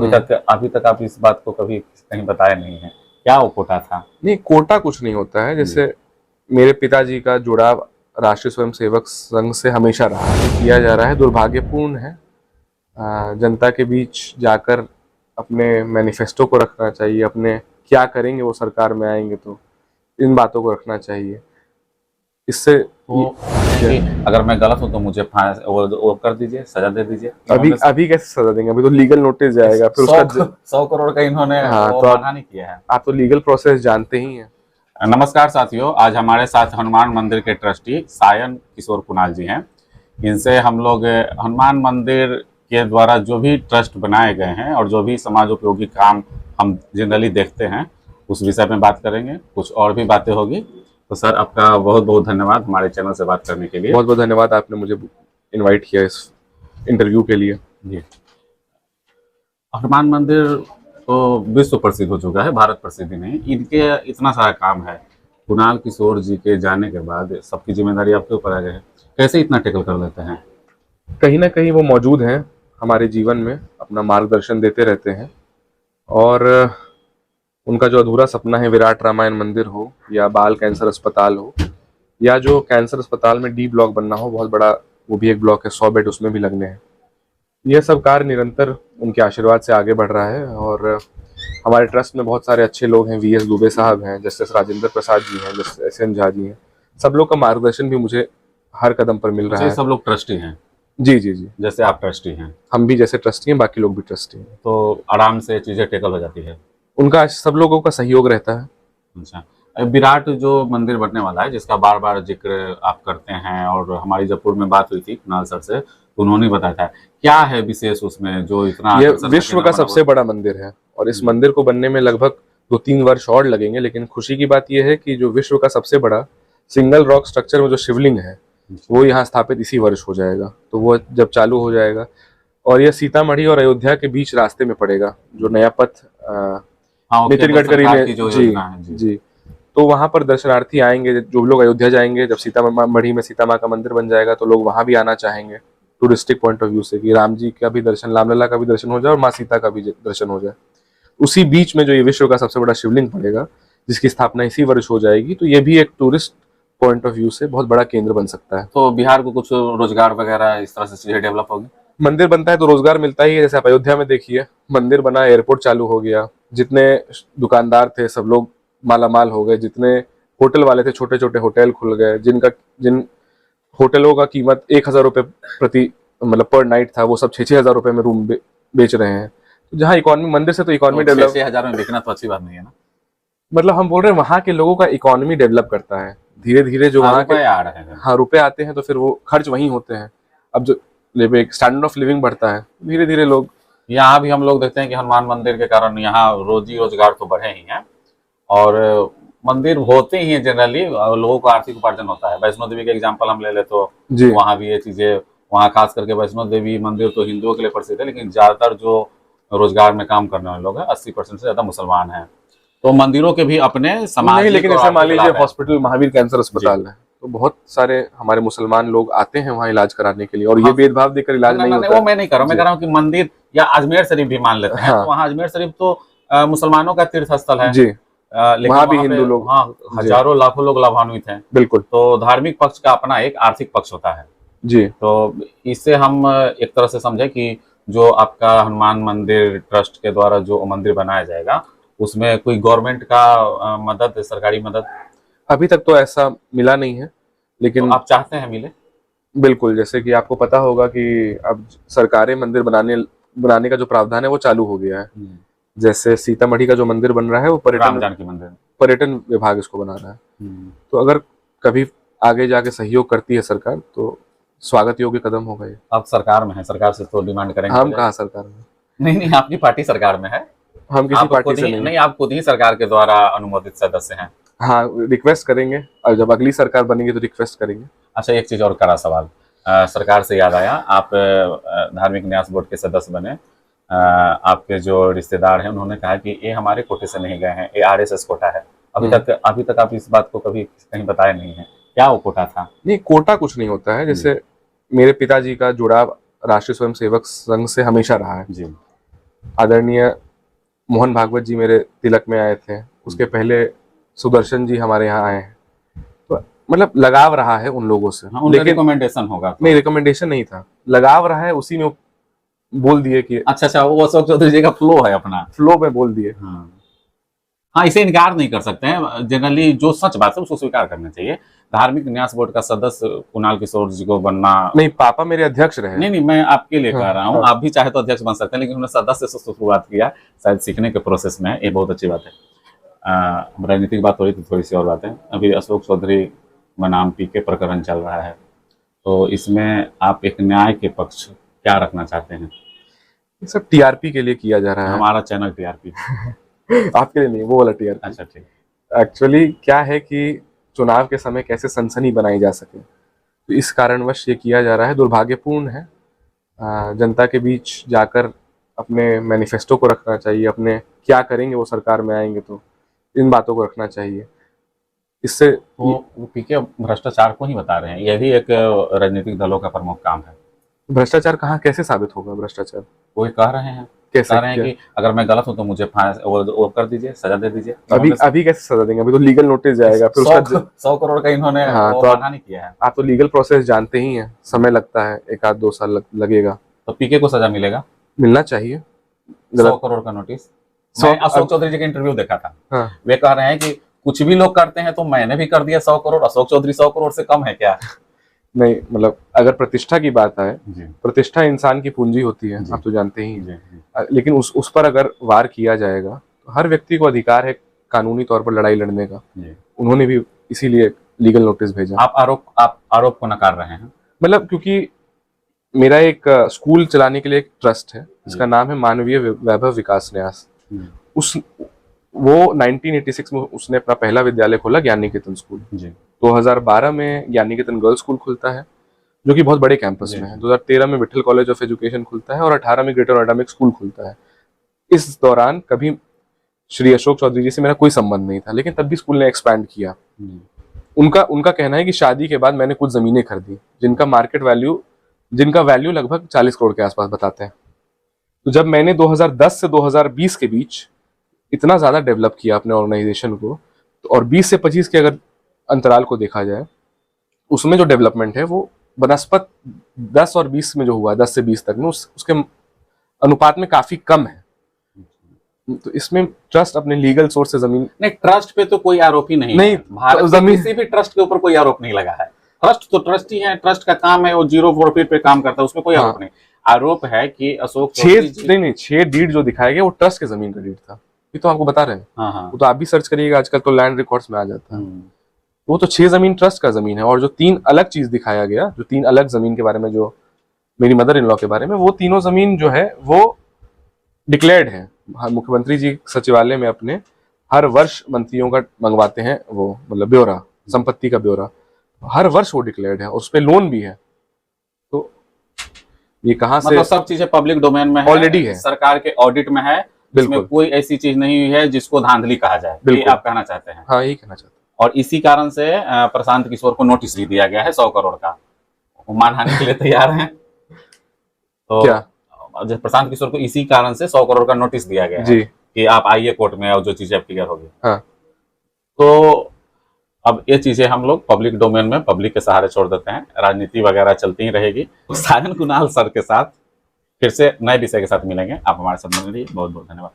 अभी तक आप इस बात को कभी कहीं बताया नहीं है, क्या वो कोटा था? नहीं, कोटा कुछ नहीं होता है। जैसे मेरे पिताजी का जुड़ाव राष्ट्रीय स्वयंसेवक संघ से हमेशा रहा है, किया जा रहा है, दुर्भाग्यपूर्ण है। जनता के बीच जाकर अपने मैनिफेस्टो को रखना चाहिए, अपने क्या करेंगे वो सरकार में आएंगे तो इन बातों को रखना चाहिए। इससे तो अगर मैं गलत हूँ तो मुझे वो कर दीजिए, सजा दे दीजिए। अभी कैसे सजा देंगे? अभी तो लीगल नोटिस जाएगा, फिर उसका 100 करोड़ का इन्होंने तो मानहानि किया है। आप तो लीगल प्रोसेस जानते ही हैं। नमस्कार साथियों, आज हमारे साथ हनुमान मंदिर के ट्रस्टी सायन किशोर कुणाल जी हैं। इनसे हम लोग हनुमान मंदिर के द्वारा जो भी ट्रस्ट बनाए गए हैं और जो भी समाज उपयोगी काम हम जनरली देखते हैं उस विषय में बात करेंगे। कुछ और भी बातें होगी। तो सर, आपका बहुत बहुत धन्यवाद हमारे चैनल से बात करने के लिए। बहुत बहुत धन्यवाद, आपने मुझे इनवाइट किया इस इंटरव्यू के लिए। जी, हनुमान मंदिर तो विश्व प्रसिद्ध हो चुका है, भारत प्रसिद्ध नहीं। इनके इतना सारा काम है, कुणाल किशोर जी के जाने के बाद सबकी जिम्मेदारी आपके ऊपर आ गई है। कैसे इतना टेकल कर लेते हैं? कहीं ना कहीं वो मौजूद हैं हमारे जीवन में, अपना मार्गदर्शन देते रहते हैं। और उनका जो अधूरा सपना है, विराट रामायण मंदिर हो या बाल कैंसर अस्पताल हो या जो कैंसर अस्पताल में डी ब्लॉक बनना हो, बहुत बड़ा वो भी एक ब्लॉक है, 100 बेड उसमें भी लगने हैं। यह सब कार्य निरंतर उनके आशीर्वाद से आगे बढ़ रहा है। और हमारे ट्रस्ट में बहुत सारे अच्छे लोग हैं, वीएस दुबे साहब हैं, जस्टिस राजेंद्र प्रसाद जी हैं, जस्टिस एस.एन. झा जी हैं। सब लोग का मार्गदर्शन भी मुझे हर कदम पर मिल रहा है। सब लोग ट्रस्टी हैं? जी जी जी, जैसे आप ट्रस्टी हैं, हम भी जैसे ट्रस्टी हैं, बाकी लोग भी ट्रस्टी हैं, तो आराम से चीजें टेकल हो जाती है। उनका सब लोगों का सहयोग रहता है। अच्छा, विराट जो मंदिर बनने वाला है, जिसका बार बार जिक्र आप करते हैं, और हमारी जयपुर में बात हुई थी कुणाल सर से, तो उन्होंने बताया था, क्या है विशेष उसमें जो इतना? ये विश्व का सबसे बड़ा मंदिर है और इस मंदिर को बनने में लगभग 2-3 वर्ष और लगेंगे। लेकिन खुशी की बात यह है कि जो विश्व का सबसे बड़ा सिंगल रॉक स्ट्रक्चर में जो शिवलिंग है वो यहाँ स्थापित इसी वर्ष हो जाएगा। तो वो जब चालू हो जाएगा, और यह सीतामढ़ी और अयोध्या के बीच रास्ते में पड़ेगा, जो नया पथ नितिन गडकरी ने जी, तो वहां पर दर्शनार्थी आएंगे। जो लोग अयोध्या जाएंगे, जब सीतामढ़ी में सीता माँ का मंदिर बन जाएगा तो लोग वहां भी आना चाहेंगे टूरिस्टिक पॉइंट ऑफ व्यू से, कि राम जी का भी दर्शन, रामलला का भी दर्शन हो जाए और माँ सीता का भी दर्शन हो जाए। उसी बीच में जो ये विश्व का सबसे बड़ा शिवलिंग पड़ेगा, जिसकी स्थापना इसी वर्ष हो जाएगी, तो ये भी एक टूरिस्ट पॉइंट ऑफ व्यू से बहुत बड़ा केंद्र बन सकता है। तो बिहार को कुछ रोजगार वगैरह इस तरह से चीजें डेवलप होगी? मंदिर बनता है तो रोजगार मिलता ही है। जैसे आप अयोध्या में देखिए, मंदिर बना, एयरपोर्ट चालू हो गया, जितने दुकानदार थे सब लोग मालामाल हो गए, जितने होटल वाले थे छोटे छोटे होटल खुल गए, जिन होटलों का कीमत 1,000 रुपये प्रति मतलब पर नाइट था, वो सब 6-6 हजार रुपये में रूम बेच रहे हैं। तो जहाँ इकोनॉमी, मंदिर से तो इकोनॉमी डेवलप, 6,000 में बिकना तो अच्छी बात नहीं है ना। मतलब हम बोल रहे हैं वहाँ के लोगों का इकोनॉमी डेवलप करता है धीरे धीरे। जो वहाँ के आ रहे हैं, हाँ, रुपए आते हैं तो फिर वो खर्च वहीं होते हैं। अब जो स्टैंडर्ड ऑफ लिविंग बढ़ता है, धीरे धीरे लोग, यहाँ भी हम लोग देखते हैं कि हनुमान मंदिर के कारण यहाँ रोजी रोजगार तो बढ़े ही हैं, और मंदिर होते ही हैं जनरली, लोगों को आर्थिक उपार्जन होता है। वैष्णो देवी का एग्जांपल हम ले ले तो वहाँ भी ये चीजें, वहाँ खास करके वैष्णो देवी मंदिर तो हिंदुओं के लिए प्रसिद्ध है, लेकिन ज्यादातर जो रोजगार में काम करने वाले लोग हैं 80% से ज्यादा मुसलमान हैं। तो मंदिरों के भी अपने समाज, लेकिन जैसे मान लीजिए हॉस्पिटल महावीर कैंसर अस्पताल है, तो बहुत सारे हमारे मुसलमान लोग आते हैं वहाँ इलाज कराने के लिए, और ये भेदभाव देकर इलाज नहीं होता। वो मैं नहीं कर रहा हूँ, मैं कह रहा हूँ कि मंदिर या अजमेर शरीफ भी मान लेते हैं, तो वहाँ अजमेर शरीफ तो मुसलमानों का तीर्थ स्थल है जी, लेकिन वहाँ भी हिंदू लोग, हाँ, हजारों लाखों लोग लाभान्वित हैं। बिल्कुल। तो धार्मिक पक्ष का अपना एक आर्थिक पक्ष होता है जी। तो इससे हम एक तरह से समझे कि जो आपका हनुमान मंदिर ट्रस्ट के द्वारा जो मंदिर बनाया जाएगा, उसमें कोई गवर्नमेंट का मदद, सरकारी मदद अभी तक तो ऐसा मिला नहीं है, लेकिन तो आप चाहते हैं मिले? बिल्कुल। जैसे कि आपको पता होगा कि अब सरकारी मंदिर बनाने का जो प्रावधान है वो चालू हो गया है। जैसे सीतामढ़ी का जो मंदिर बन रहा है वो पर्यटन विभाग इसको बना रहा है। तो अगर कभी आगे जाके सहयोग करती है सरकार तो स्वागत योग्य कदम होगा ये। आप सरकार में है, सरकार से तो डिमांड करेंगे? हम कहाँ सरकार में? नहीं, आपकी पार्टी सरकार में है, हम किसी पार्टी से नहीं। आप खुद ही सरकार के द्वारा अनुमोदित सदस्य हैं। हाँ, रिक्वेस्ट करेंगे, और जब अगली सरकार बनेगी तो रिक्वेस्ट करेंगे। अच्छा, एक चीज और कड़ा सवाल, सरकार से याद आया, आप धार्मिक न्यास बोर्ड के सदस्य बने, आपके जो रिश्तेदार हैं उन्होंने कहा कि ये हमारे कोटे से नहीं गए हैं, ये आरएसएस कोटा है। अभी तक आप इस बात को कभी कहीं बताया नहीं है, क्या वो कोटा था? नहीं, कोटा कुछ नहीं होता है। जैसे मेरे पिताजी का जुड़ाव राष्ट्रीय स्वयंसेवक संघ से हमेशा रहा है जी, आदरणीय मोहन भागवत जी मेरे तिलक में आए थे, उसके पहले सुदर्शन जी हमारे यहाँ आए हैं, तो मतलब लगाव रहा है उन लोगों से। हाँ, लेकिन रिकमेंडेशन होगा नहीं, रिकमेंडेशन नहीं था, लगाव रहा है, उसी में बोल दिए कि अच्छा वो अशोक चौधरी जी का फ्लो है, अपना फ्लो में बोल दिए। हाँ, इसे इनकार नहीं कर सकते हैं। जनरली जो सच बात है उसको स्वीकार करना चाहिए। धार्मिक न्यास बोर्ड का सदस्य कुणाल किशोर जी को बनना, नहीं, पापा मेरे अध्यक्ष रहे। नहीं, मैं आपके लिए कह रहा हूँ, आप भी चाहे तो अध्यक्ष बन सकते हैं, लेकिन उन्होंने सदस्य से शुरुआत किया, शायद सीखने के प्रोसेस में, ये बहुत अच्छी बात है। राजनीतिक बात हो रही थी, थोड़ी सी और बातें। अभी अशोक चौधरी बनाम पीके प्रकरण चल रहा है, तो इसमें आप एक न्याय के पक्ष क्या रखना चाहते हैं? सब टीआरपी के लिए किया जा रहा है। हमारा चैनल टीआरपी आपके लिए नहीं, वो वाला टीआरपी। अच्छा, ठीक। एक्चुअली क्या है कि चुनाव के समय कैसे सनसनी बनाई जा सके, तो इस कारणवश ये किया जा रहा है। दुर्भाग्यपूर्ण है। जनता के बीच जाकर अपने मैनिफेस्टो को रखना चाहिए, अपने क्या करेंगे वो सरकार में आएंगे, तो इन बातों को रखना चाहिए। इससे वो पीके भ्रष्टाचार को ही बता रहे हैं, यह भी एक राजनीतिक दलों का प्रमुख काम है। भ्रष्टाचार कहाँ कैसे साबित होगा भ्रष्टाचार? वो कह रहे हैं, कैसे कह रहे हैं कि अगर मैं गलत हूं तो मुझे वो कर दीजिए, सजा दे दीजिए। अभी कैसे सजा देंगे? अभी तो लीगल नोटिस जाएगा, फिर उसका 100 करोड़ का इन्होंने मानहानि किया है। आप तो लीगल प्रोसेस जानते ही हैं, समय लगता है, 1-2 साल लगेगा। तो पीके को सजा मिलेगा, मिलना चाहिए। 100 करोड़ का नोटिस। मैं अशोक चौधरी जी का इंटरव्यू देखा था। हाँ। वे कह रहे हैं कि कुछ भी लोग करते हैं तो मैंने भी कर दिया 100 करोड़, अशोक चौधरी 100 करोड़ से कम है क्या? नहीं, मतलब अगर प्रतिष्ठा की बात आए, प्रतिष्ठा इंसान की पूंजी होती है, आप तो जानते ही हैं। लेकिन उस पर अगर वार किया जाएगा तो हर व्यक्ति को अधिकार है कानूनी तौर पर लड़ाई लड़ने का। उन्होंने भी इसीलिए लीगल नोटिस भेजा। आप आरोप को नकार रहे हैं? मतलब क्योंकि मेरा एक स्कूल चलाने के लिए एक ट्रस्ट है, जिसका नाम है मानवीय वैभव विकास न्यास। वो 1986 में उसने अपना पहला विद्यालय खोला, ज्ञान निकेतन स्कूल। 2012 में ज्ञान निकेतन गर्ल्स स्कूल खुलता है, जो कि बहुत बड़े कैंपस में है। 2013 में विठल कॉलेज ऑफ एजुकेशन खुलता है और 18 में ग्रेटर नोएडा में एक स्कूल खुलता है। इस दौरान कभी श्री अशोक चौधरी जी से मेरा कोई संबंध नहीं था, लेकिन तब भी स्कूल ने एक्सपैंड किया। उनका कहना है कि शादी के बाद मैंने कुछ जमीनें खरीदी जिनका वैल्यू लगभग 40 करोड़ के आसपास बताते हैं। तो जब मैंने 2010 से 2020 के बीच इतना ज्यादा डेवलप किया अपने ऑर्गेनाइजेशन को, और 20 से 25 के अगर अंतराल को देखा जाए, उसमें जो डेवलपमेंट है वो बनस्पत 10 और 20 में जो हुआ, 10 से 20 तक में उसके अनुपात में काफी कम है। तो इसमें ट्रस्ट अपने लीगल सोर्स से जमीन नहीं, ट्रस्ट पे तो कोई आरोप ही नहीं भारत जमीन किसी भी ट्रस्ट के ऊपर कोई आरोप नहीं लगा है। ट्रस्ट तो ट्रस्ट ही है, ट्रस्ट का काम है, वो 0 प्रॉफिट पे काम करता है, उसमें कोई आरोप नहीं। आरोप है कि अशोक 6 डीड जो दिखाया गया वो ट्रस्ट के जमीन का डीड था, ये तो आपको बता रहे हैं। वो तो आप भी सर्च करिएगा, आजकल तो लैंड रिकॉर्ड्स में आ जाता है। वो तो 6 जमीन ट्रस्ट का जमीन है, और जो 3 अलग चीज दिखाया गया, जो 3 अलग जमीन के बारे में, जो मेरी मदर इन लॉ के बारे में, वो तीनों जमीन जो है वो डिक्लेयर्ड है। मुख्यमंत्री जी सचिवालय में अपने हर वर्ष मंत्रियों का मंगवाते हैं, वो मतलब ब्यौरा, संपत्ति का ब्यौरा, हर वर्ष वो डिक्लेयर्ड है, और उस पर लोन भी है। तो ये कहाँ से, मतलब सब चीजें पब्लिक डोमेन में ऑलरेडी है, सरकार के ऑडिट में है। बिल्कुल, कोई ऐसी चीज नहीं हुई है जिसको धांधली कहा जाए, ये आप कहना चाहते हैं? हाँ, यही कहना चाहते हैं। और इसी कारण से प्रशांत किशोर को नोटिस भी दिया गया है 100 करोड़ का, वो मानहानि के लिए तैयार हैं। तो क्या प्रशांत किशोर को इसी कारण से 100 करोड़ का नोटिस दिया गया है कि आप आइए कोर्ट में और जो चीजें अब क्लियर होगी। हाँ। तो अब ये चीजें हम लोग पब्लिक डोमेन में पब्लिक के सहारे छोड़ देते हैं, राजनीति वगैरह चलती ही रहेगी। साजन कुणाल सर के साथ फिर से नए विषय के साथ मिलेंगे। आप हमारे साथ बने रहिए। बहुत बहुत धन्यवाद।